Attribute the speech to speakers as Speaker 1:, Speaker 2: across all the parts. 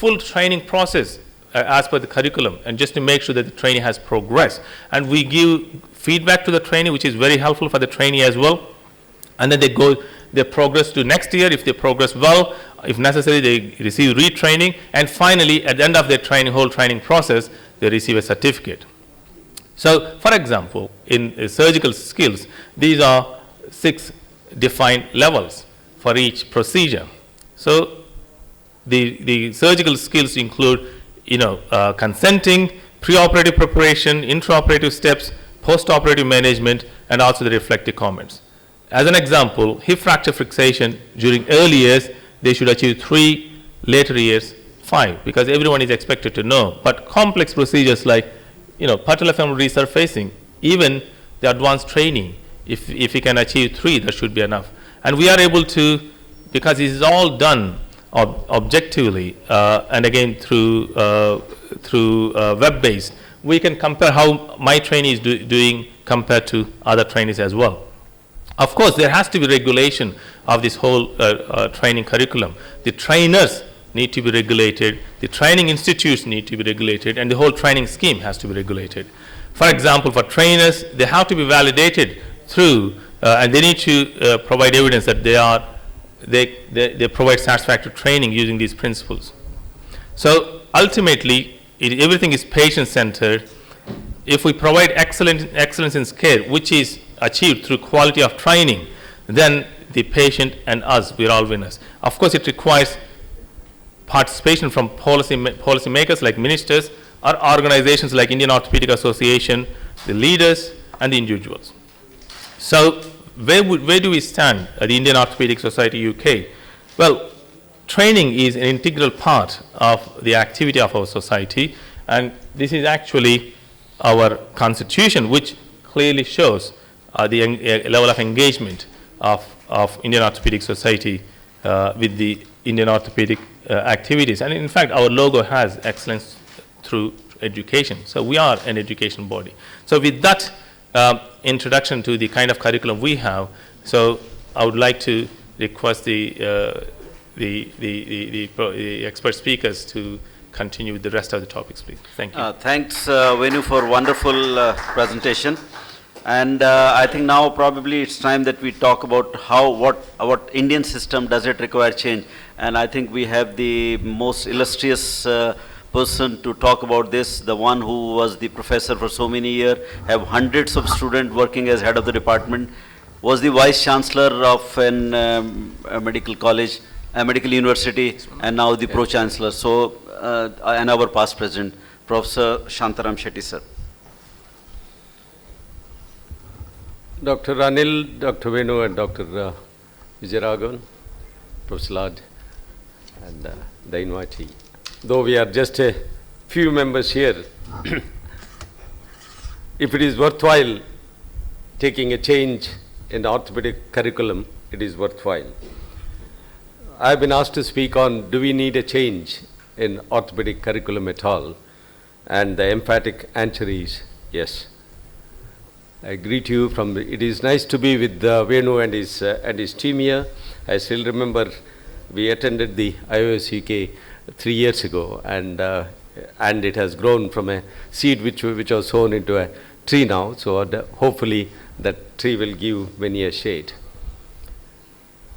Speaker 1: full training process as per the curriculum, and just to make sure that the trainee has progressed. And we give feedback to the trainee, which is very helpful for the trainee as well. And then they progress to next year. If they progress well, if necessary, they receive retraining. And finally, at the end of their whole training process, they receive a certificate. So, for example, in surgical skills, these are 6 defined levels for each procedure. So, the surgical skills include, consenting, preoperative preparation, intraoperative steps, postoperative management, and also the reflective comments. As an example, hip fracture fixation during early years, they should achieve 3, later years 5, because everyone is expected to know. But complex procedures like, patellofemoral resurfacing, even the advanced training, if you can achieve 3, that should be enough. And we are able to, because it is all done objectively, and again through web-based, we can compare how my trainee is doing compared to other trainees as well. Of course, there has to be regulation of this whole training curriculum. The trainers need to be regulated, the training institutes need to be regulated, and the whole training scheme has to be regulated. For example, for trainers, they have to be validated through, and they need to provide evidence that they provide satisfactory training using these principles. So ultimately, everything is patient-centered. If we provide excellence in care, which is achieved through quality of training, then the patient and us, we're all winners. Of course, it requires participation from policymakers like ministers or organizations like Indian Orthopedic Association, the leaders and the individuals. So where do we stand at the Indian Orthopedic Society UK? Well, training is an integral part of the activity of our society, and this is actually our constitution, which clearly shows the level of engagement of Indian Orthopedic Society with the Indian orthopedic activities. And in fact, our logo has excellence through education. So we are an education body. So with that introduction to the kind of curriculum we have, so I would like to request the expert speakers to continue with the rest of the topics, please. Thank you.
Speaker 2: Thanks, Venu, for wonderful presentation. And I think now probably it's time that we talk about what Indian system does it require change. And I think we have the most illustrious person to talk about this, the one who was the professor for so many years, have hundreds of students working as head of the department, was the vice chancellor of a medical college, a medical university, and now the pro chancellor. So, and our past president, Professor Shantaram Shetty, sir.
Speaker 3: Dr. Anil, Dr. Venu, and Dr. IOACON, Professor Lad, and the invitee. Though we are just a few members here, if it is worthwhile taking a change in the orthopedic curriculum, it is worthwhile. I have been asked to speak on, do we need a change in orthopedic curriculum at all? And the emphatic answer is yes. I greet you from, it is nice to be with Venu and his team here. I still remember we attended the IOACON 3 years ago, and it has grown from a seed which was sown into a tree now. So hopefully that tree will give many a shade.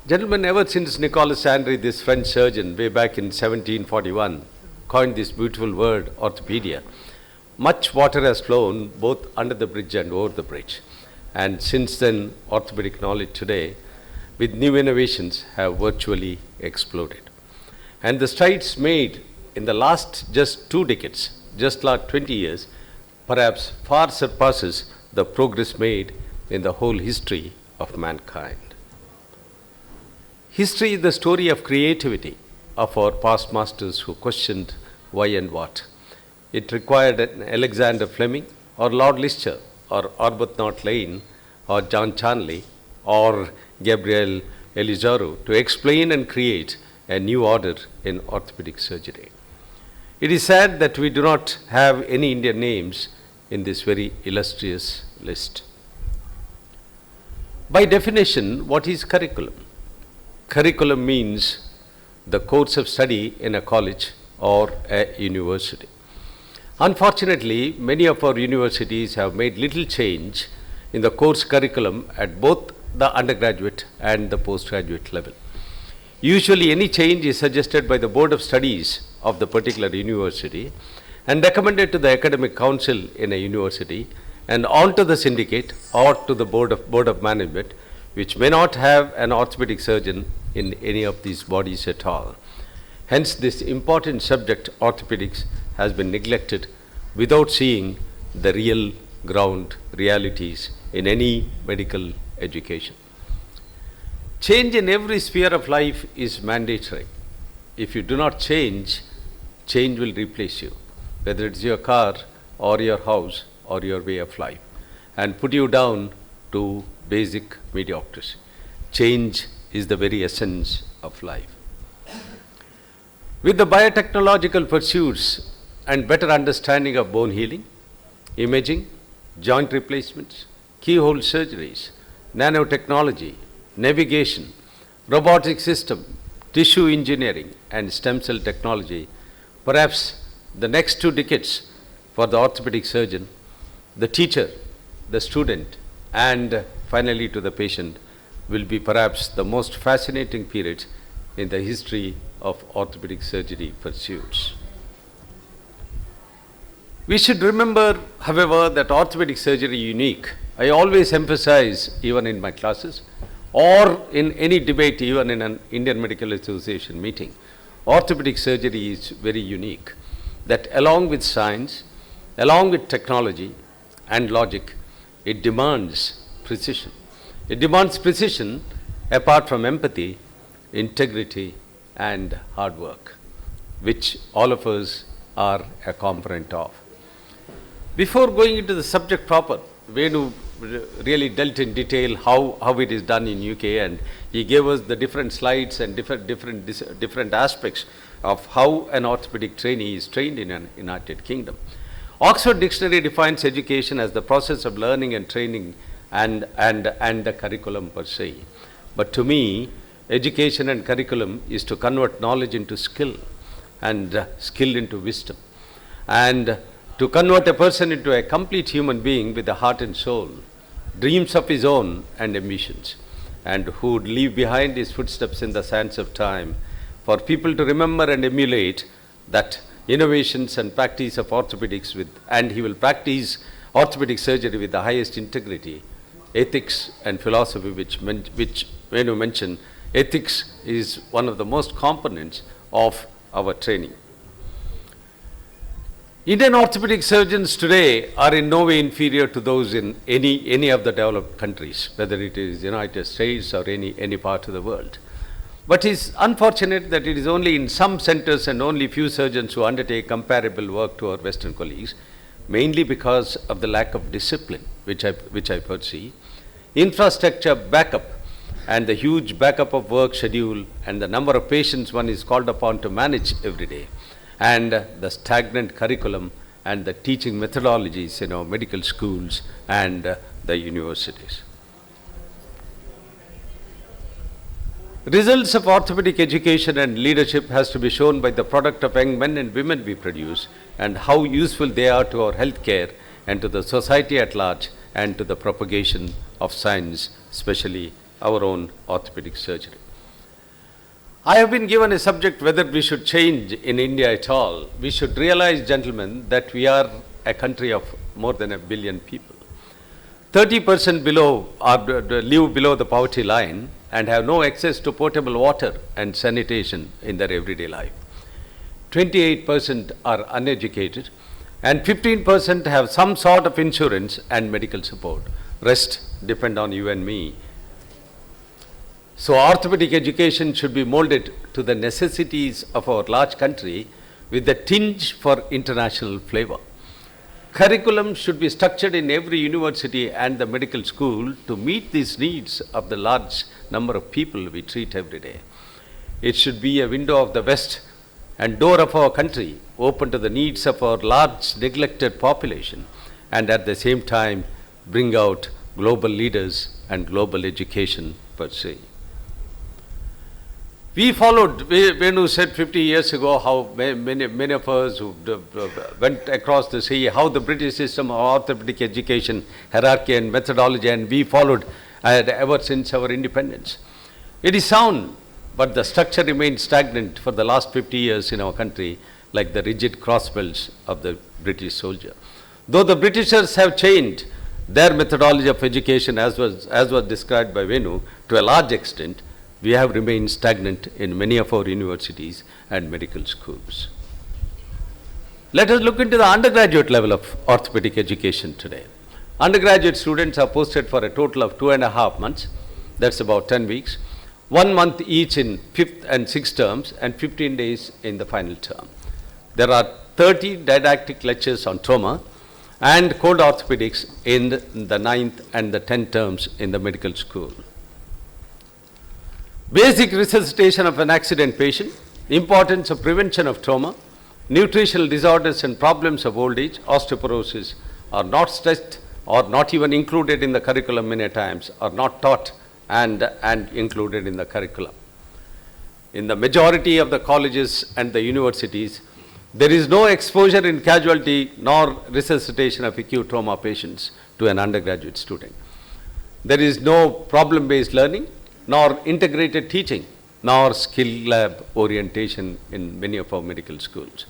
Speaker 3: Gentlemen, ever since Nicolas André, this French surgeon, way back in 1741, coined this beautiful word, orthopedia, much water has flown both under the bridge and over the bridge. And since then, orthopedic knowledge today, with new innovations, have virtually exploded. And the strides made in the last just 2 decades, just like 20 years, perhaps far surpasses the progress made in the whole history of mankind. History is the story of creativity of our past masters who questioned why and what. It required an Alexander Fleming or Lord Lister or Arbuthnot Lane or John Chanley or Gabriel Elizardo to explain and create a new order in orthopedic surgery. It is sad that we do not have any Indian names in this very illustrious list. By definition, what is curriculum? Curriculum means the course of study in a college or a university. Unfortunately, many of our universities have made little change in the course curriculum at both the undergraduate and the postgraduate level. Usually, any change is suggested by the Board of Studies of the particular university and recommended to the academic council in a university and on to the syndicate or to the board of management, which may not have an orthopedic surgeon in any of these bodies at all. Hence, this important subject, orthopedics, has been neglected without seeing the real ground realities in any medical education. Change in every sphere of life is mandatory. If you do not change, change will replace you, whether it's your car or your house or your way of life, and put you down to basic mediocrity. Change is the very essence of life. With the biotechnological pursuits and better understanding of bone healing, imaging, joint replacements, keyhole surgeries, nanotechnology, navigation, robotic system, tissue engineering, and stem cell technology, perhaps the next 2 decades for the orthopedic surgeon, the teacher, the student, and finally to the patient will be perhaps the most fascinating period in the history of orthopedic surgery pursuits. We should remember, however, that orthopedic surgery is unique. I always emphasize, even in my classes, or in any debate, even in an Indian Medical Association meeting, orthopedic surgery is very unique. That along with science, along with technology and logic, it demands precision. It demands precision apart from empathy, integrity, and hard work, which all of us are a component of. Before going into the subject proper, Venu really dealt in detail how it is done in UK, and he gave us the different slides and different aspects of how an orthopedic trainee is trained in the United Kingdom. Oxford Dictionary defines education as the process of learning and training and the curriculum per se. But to me, education and curriculum is to convert knowledge into skill and skill into wisdom, and to convert a person into a complete human being with a heart and soul, dreams of his own and ambitions, and who would leave behind his footsteps in the sands of time for people to remember and emulate that innovations and practice of orthopedics and he will practice orthopedic surgery with the highest integrity, ethics and philosophy, which when you mention, ethics is one of the most components of our training. Indian orthopedic surgeons today are in no way inferior to those in any of the developed countries, whether it is United States or any part of the world. But it's unfortunate that it is only in some centers and only few surgeons who undertake comparable work to our Western colleagues, mainly because of the lack of discipline, which I foresee, infrastructure backup, and the huge backup of work schedule and the number of patients one is called upon to manage every day, and the stagnant curriculum and the teaching methodologies in our medical schools and the universities. Results of orthopedic education and leadership has to be shown by the product of young men and women we produce and how useful they are to our healthcare and to the society at large and to the propagation of science, especially our own orthopedic surgery. I have been given a subject whether we should change in India at all. We should realize, gentlemen, that we are a country of more than 1 billion people. 30% live below the poverty line and have no access to potable water and sanitation in their everyday life. 28% are uneducated and 15% have some sort of insurance and medical support. Rest depend on you and me. So orthopedic education should be molded to the necessities of our large country with a tinge for international flavor. Curriculum should be structured in every university and the medical school to meet these needs of the large number of people we treat every day. It should be a window of the West and door of our country, open to the needs of our large neglected population, and at the same time bring out global leaders and global education per se. We followed, Venu said 50 years ago how many of us who went across the sea, how the British system of orthopedic education, hierarchy and methodology, and we followed ever since our independence. It is sound, but the structure remained stagnant for the last 50 years in our country, like the rigid crossbelts of the British soldier. Though the Britishers have changed their methodology of education, as was described by Venu, to a large extent, we have remained stagnant in many of our universities and medical schools. Let us look into the undergraduate level of orthopedic education today. Undergraduate students are posted for a total of 2.5 months, that's about 10 weeks, 1 month each in 5th and 6th terms, and 15 days in the final term. There are 30 didactic lectures on trauma and cold orthopedics in the 9th and the 10th terms in the medical school. Basic resuscitation of an accident patient, importance of prevention of trauma, nutritional disorders and problems of old age, osteoporosis are not stressed or not even included in the curriculum many times, are not taught and included in the curriculum. In the majority of the colleges and the universities, there is no exposure in casualty nor resuscitation of acute trauma patients to an undergraduate student. There is no problem-based learning, nor integrated teaching, nor skill lab orientation in many of our medical schools.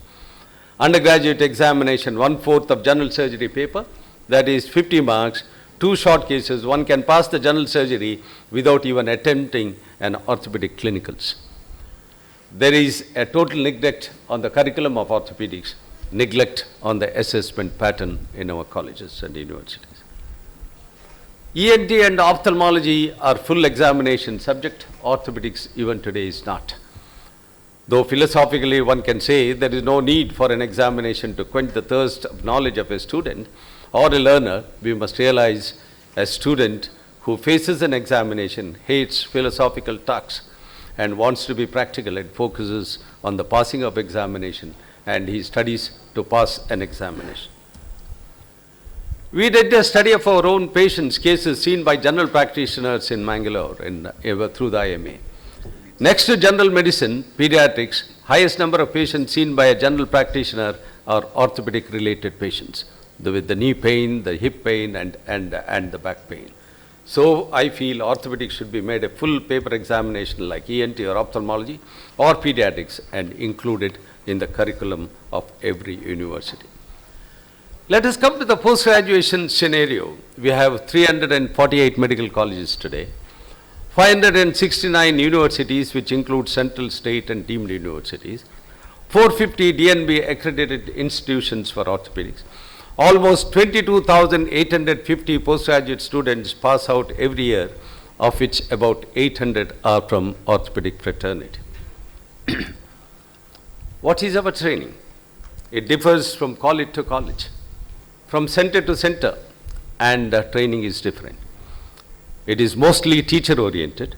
Speaker 3: Undergraduate examination, 1/4 of general surgery paper, that is 50 marks, 2 short cases, one can pass the general surgery without even attempting an orthopedic clinicals. There is a total neglect on the curriculum of orthopedics, neglect on the assessment pattern in our colleges and universities. ENT and ophthalmology are full examination subject, orthopedics even today is not. Though philosophically one can say there is no need for an examination to quench the thirst of knowledge of a student or a learner, we must realize a student who faces an examination hates philosophical talks and wants to be practical and focuses on the passing of examination, and he studies to pass an examination. We did a study of our own patients' cases seen by general practitioners in Mangalore through the IMA. Next to general medicine, pediatrics, highest number of patients seen by a general practitioner are orthopedic related patients, with the knee pain, the hip pain and the back pain. So I feel orthopedics should be made a full paper examination like ENT or ophthalmology or pediatrics and included in the curriculum of every university. Let us come to the post-graduation scenario. We have 348 medical colleges today, 569 universities which include central, state and deemed universities, 450 DNB accredited institutions for orthopedics. Almost 22,850 postgraduate students pass out every year, of which about 800 are from orthopedic fraternity. What is our training? It differs from college to college, from center to center, and training is different. It is mostly teacher oriented.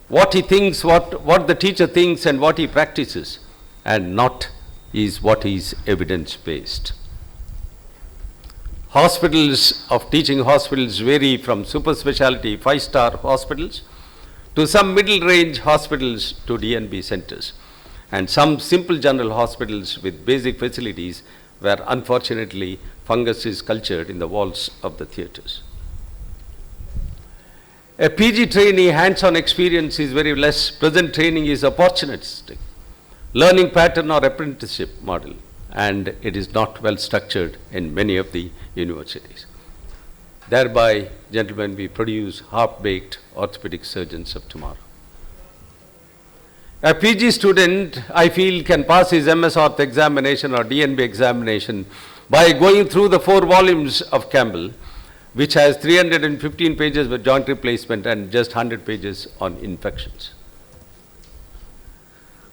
Speaker 3: What he thinks, what the teacher thinks and what he practices, and not is what is evidence based. Hospitals of teaching hospitals vary from super specialty 5-star hospitals to some middle range hospitals to DNB centers, and some simple general hospitals with basic facilities where unfortunately fungus is cultured in the walls of the theatres. A PG trainee hands-on experience is very less. Present training is opportunistic, learning pattern or apprenticeship model, and it is not well structured in many of the universities. Thereby, gentlemen, we produce half-baked orthopedic surgeons of tomorrow. A PG student, I feel, can pass his MS Orth examination or DNB examination by going through the 4 volumes of Campbell, which has 315 pages with joint replacement and just 100 pages on infections.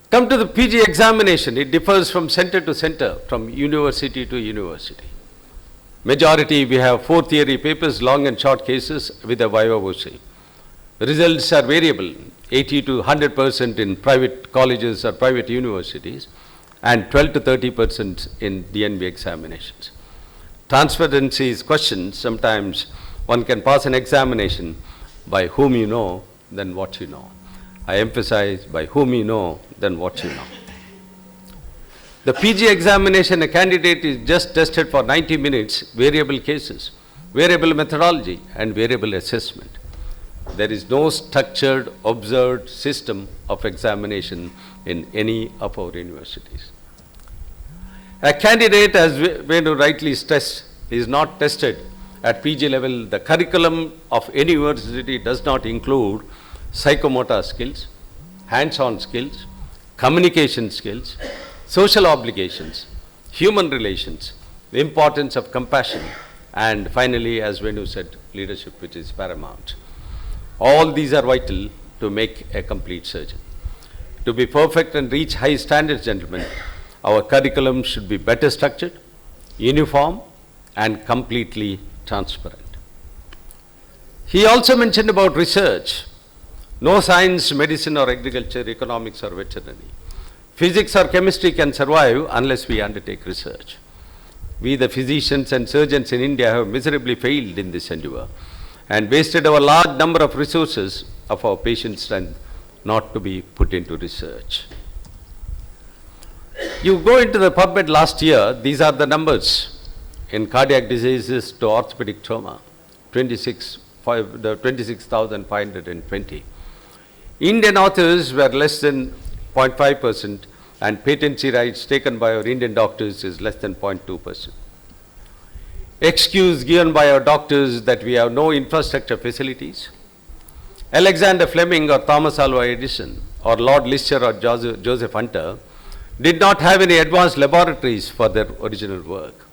Speaker 3: Come to the PG examination, it differs from center to center, from university to university. Majority, we have 4 theory papers, long and short cases with a viva voce. Results are variable, 80 to 100% in private colleges or private universities, and 12 to 30% in DNB examinations. Transparency is questioned. Sometimes one can pass an examination by whom you know than what you know. I emphasize by whom you know, then what you know. The PG examination, a candidate is just tested for 90 minutes, variable cases, variable methodology, and variable assessment. There is no structured, observed system of examination in any of our universities. A candidate, as Venu rightly stressed, is not tested at PG level. The curriculum of any university does not include psychomotor skills, hands-on skills, communication skills, social obligations, human relations, the importance of compassion, and finally, as Venu said, leadership, which is paramount. All these are vital to make a complete surgeon. To be perfect and reach high standards, gentlemen, our curriculum should be better structured, uniform, and completely transparent. He also mentioned about research. No science, medicine, or agriculture, economics, or veterinary. Physics or chemistry can survive unless we undertake research. We, the physicians and surgeons in India, have miserably failed in this endeavor and wasted our large number of resources of our patient strength not to be put into research. You go into the PubMed last year, these are the numbers in cardiac diseases to orthopedic trauma, 26,520. Indian authors were less than 0.5%, and patency rights taken by our Indian doctors is less than 0.2%. Excuse given by our doctors that we have no infrastructure facilities. Alexander Fleming or Thomas Alva Edison or Lord Lister or Joseph Hunter did not have any advanced laboratories for their original work.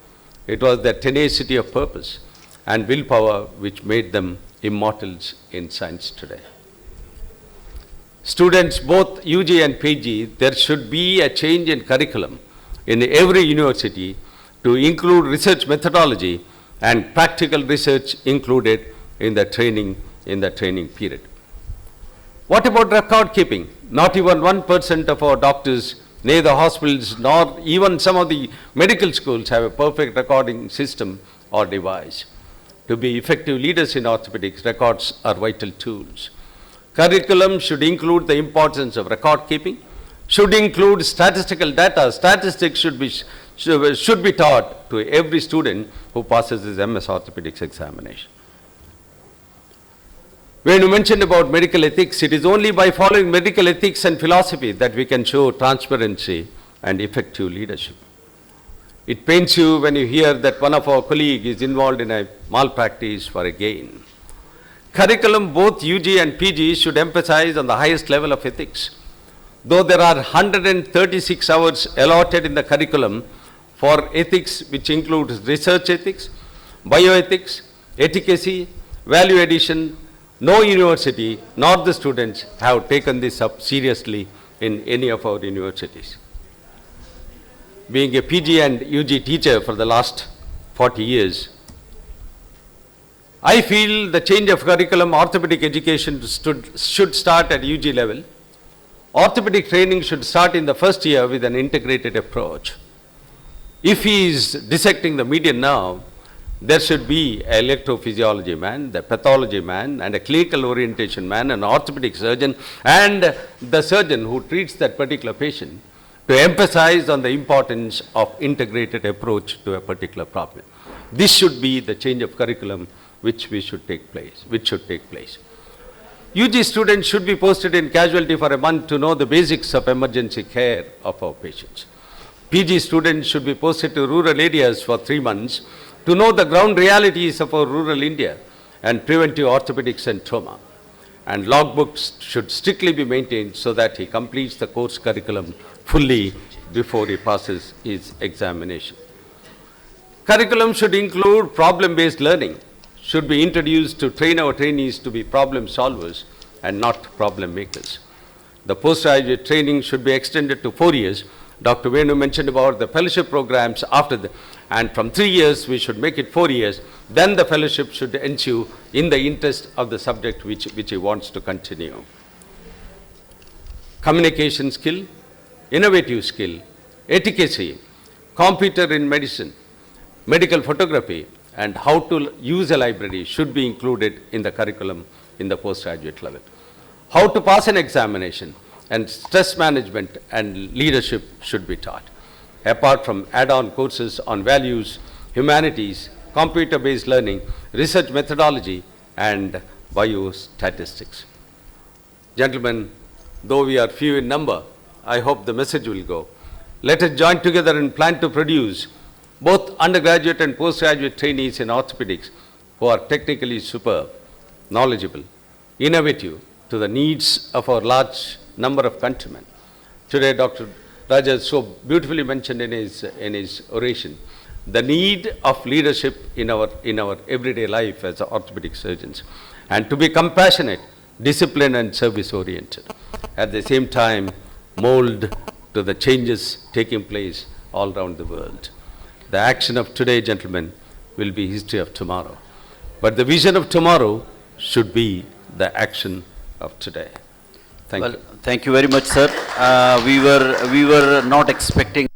Speaker 3: It was their tenacity of purpose and willpower which made them immortals in science today. Students, both UG and PG, there should be a change in curriculum in every university to include research methodology and practical research included in the training period. What about record keeping? Not even 1% of our doctors, neither hospitals nor even some of the medical schools have a perfect recording system or device. To be effective leaders in orthopedics, records are vital tools. Curriculum should include the importance of record keeping, should include statistical data. Statistics should be taught to every student who passes his MS orthopedics examination. When you mentioned about medical ethics, it is only by following medical ethics and philosophy that we can show transparency and effective leadership. It pains you when you hear that one of our colleagues is involved in a malpractice for a gain. Curriculum, both UG and PG, should emphasize on the highest level of ethics. Though there are 136 hours allotted in the curriculum for ethics, which includes research ethics, bioethics, efficacy, value addition, no university nor the students have taken this up seriously in any of our universities. Being a PG and UG teacher for the last 40 years, I feel the change of curriculum, orthopedic education should start at UG level. Orthopedic training should start in the first year with an integrated approach. If he is dissecting the median now, there should be an electrophysiology man, the pathology man, and a clinical orientation man, an orthopedic surgeon, and the surgeon who treats that particular patient to emphasize on the importance of integrated approach to a particular problem. This should be the change of curriculum which should take place. UG students should be posted in casualty for a month to know the basics of emergency care of our patients. PG students should be posted to rural areas for 3 months to know the ground realities of our rural India and preventive orthopedics and trauma. And logbooks should strictly be maintained so that he completes the course curriculum fully before he passes his examination. Curriculum should include problem-based learning, should be introduced to train our trainees to be problem solvers and not problem makers. The postgraduate training should be extended to 4 years. Dr. Venu mentioned about the fellowship programs and from 3 years we should make it 4 years. Then the fellowship should ensue in the interest of the subject which he wants to continue. Communication skill, innovative skill, efficacy, computer in medicine, medical photography, and how to use a library should be included in the curriculum in the postgraduate level. how to pass an examination, and stress management and leadership should be taught. Apart from add-on courses on values, humanities, computer-based learning, research methodology, and biostatistics. Gentlemen, though we are few in number, I hope the message will go. Let us join together and plan to produce both undergraduate and postgraduate trainees in orthopedics who are technically superb, knowledgeable, innovative to the needs of our large number of countrymen. Today, Dr. Raja so beautifully mentioned in his oration the need of leadership in our everyday life as orthopedic surgeons, and to be compassionate, disciplined, and service-oriented. At the same time, mold to the changes taking place all around the world. The action of today, gentlemen, will be history of tomorrow. But the vision of tomorrow should be the action of today. Thank you.
Speaker 2: Thank you very much, sir. We were not expecting